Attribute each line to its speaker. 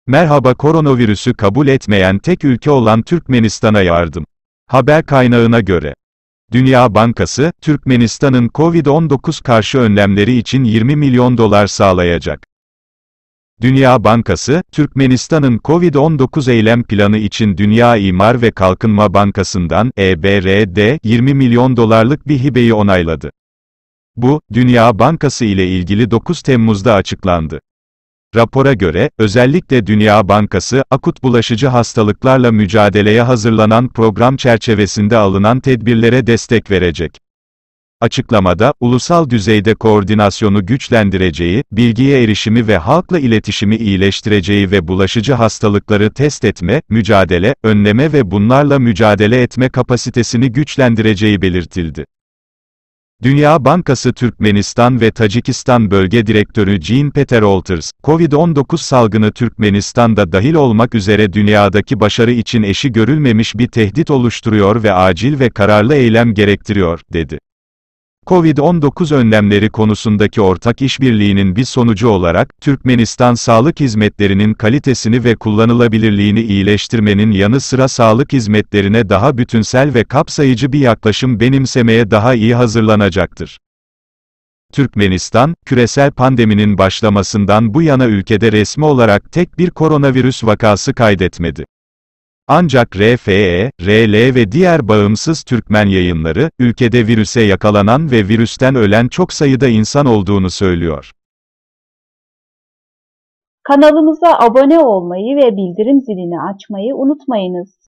Speaker 1: Merhaba, koronavirüsü kabul etmeyen tek ülke olan Türkmenistan'a yardım. Haber kaynağına göre, Dünya Bankası, Türkmenistan'ın Covid-19 karşı önlemleri için 20 milyon dolar sağlayacak. Dünya Bankası, Türkmenistan'ın Covid-19 eylem planı için Dünya İmar ve Kalkınma Bankası'ndan, EBRD, 20 milyon dolarlık bir hibeyi onayladı. Bu, Dünya Bankası ile ilgili 9 Temmuz'da açıklandı. Rapora göre, özellikle Dünya Bankası, akut bulaşıcı hastalıklarla mücadeleye hazırlanan program çerçevesinde alınan tedbirlere destek verecek. Açıklamada, ulusal düzeyde koordinasyonu güçlendireceği, bilgiye erişimi ve halkla iletişimi iyileştireceği ve bulaşıcı hastalıkları test etme, mücadele, önleme ve bunlarla mücadele etme kapasitesini güçlendireceği belirtildi. Dünya Bankası Türkmenistan ve Tacikistan Bölge Direktörü Jean-Peter Olters, Covid-19 salgını Türkmenistan'da dahil olmak üzere dünyadaki başarı için eşi görülmemiş bir tehdit oluşturuyor ve acil ve kararlı eylem gerektiriyor, dedi. Covid-19 önlemleri konusundaki ortak işbirliğinin bir sonucu olarak, Türkmenistan sağlık hizmetlerinin kalitesini ve kullanılabilirliğini iyileştirmenin yanı sıra sağlık hizmetlerine daha bütünsel ve kapsayıcı bir yaklaşım benimsemeye daha iyi hazırlanacaktır. Türkmenistan, küresel pandeminin başlamasından bu yana ülkede resmi olarak tek bir koronavirüs vakası kaydetmedi. Ancak RFE, RL ve diğer bağımsız Türkmen yayınları, ülkede virüse yakalanan ve virüsten ölen çok sayıda insan olduğunu söylüyor.
Speaker 2: Kanalımıza abone olmayı ve bildirim zilini açmayı unutmayınız.